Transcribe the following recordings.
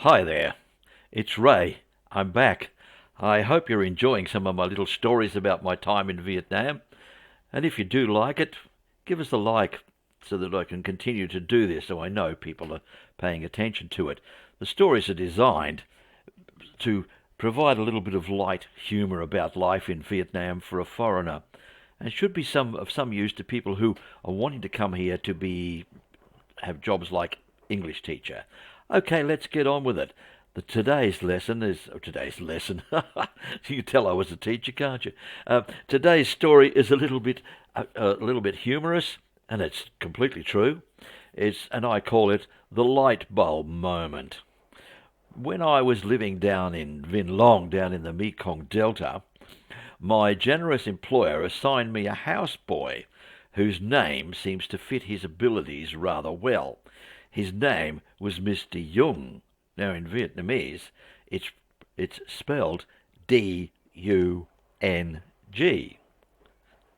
Hi there, it's Ray. I'm back. I hope you're enjoying some of my little stories about my time in Vietnam. And if you do like it, give us a like so that I can continue to do this so I know people are paying attention to it. The stories are designed to provide a little bit of light humour about life in Vietnam for a foreigner and should be of some use to people who are wanting to come here to have jobs like English teacher. Okay, let's get on with it. Today's lesson is today's lesson. You can tell I was a teacher, can't you? Today's story is a little bit humorous, and it's completely true. And I call it the light bulb moment. When I was living down in Vin Long, down in the Mekong Delta, my generous employer assigned me a houseboy whose name seems to fit his abilities rather well. His name was Mr. Dung. Now, in Vietnamese, it's spelled D-U-N-G.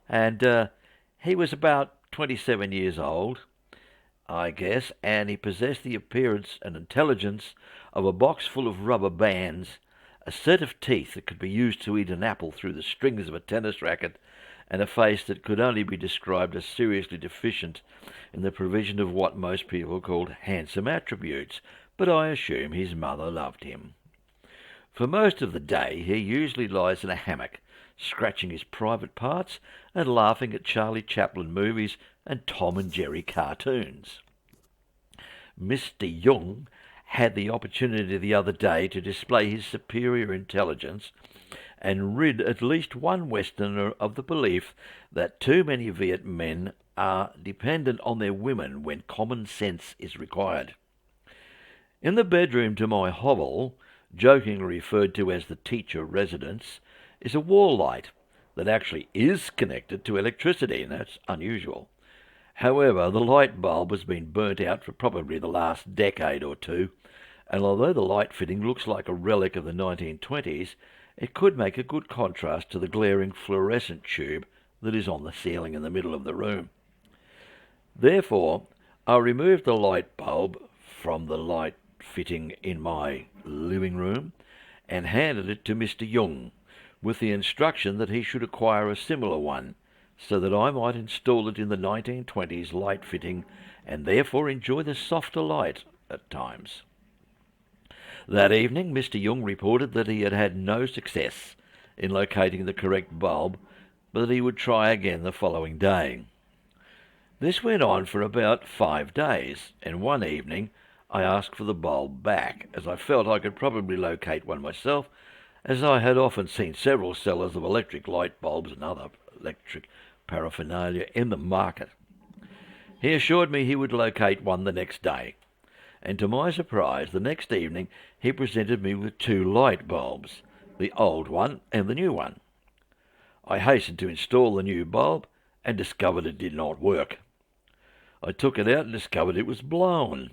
And he was about 27 years old, I guess, and he possessed the appearance and intelligence of a box full of rubber bands, a set of teeth that could be used to eat an apple through the strings of a tennis racket, and a face that could only be described as seriously deficient in the provision of what most people called handsome attributes, but I assume his mother loved him. For most of the day he usually lies in a hammock, scratching his private parts and laughing at Charlie Chaplin movies and Tom and Jerry cartoons. Mr. Young had the opportunity the other day to display his superior intelligence and rid at least one Westerner of the belief that too many Viet men are dependent on their women when common sense is required. In the bedroom to my hovel, jokingly referred to as the teacher residence, is a wall light that actually is connected to electricity, and that's unusual. However, the light bulb has been burnt out for probably the last decade or two, and although the light fitting looks like a relic of the 1920s, it could make a good contrast to the glaring fluorescent tube that is on the ceiling in the middle of the room. Therefore, I removed the light bulb from the light fitting in my living room and handed it to Mr. Young, with the instruction that he should acquire a similar one, so that I might install it in the 1920s light fitting and therefore enjoy the softer light at times. That evening, Mr. Young reported that he had had no success in locating the correct bulb, but that he would try again the following day. This went on for about 5 days, and one evening I asked for the bulb back, as I felt I could probably locate one myself, as I had often seen several sellers of electric light bulbs and other electric paraphernalia in the market. He assured me he would locate one the next day, and to my surprise, the next evening he presented me with 2 light bulbs, the old one and the new one. I hastened to install the new bulb and discovered it did not work. I took it out and discovered it was blown.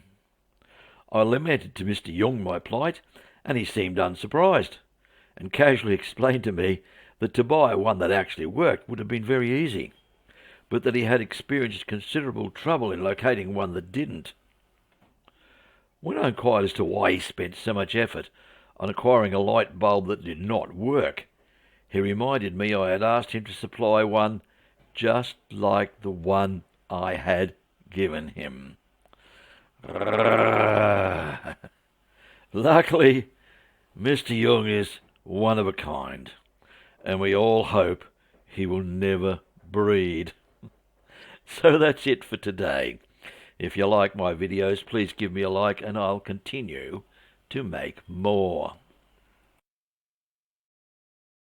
I lamented to Mr. Young my plight, and he seemed unsurprised, and casually explained to me that to buy one that actually worked would have been very easy, but that he had experienced considerable trouble in locating one that didn't. When I inquired as to why he spent so much effort on acquiring a light bulb that did not work, he reminded me I had asked him to supply one just like the one I had given him. Luckily, Mr. Young is one of a kind, and we all hope he will never breed. So that's it for today. If you like my videos, please give me a like and I'll continue to make more.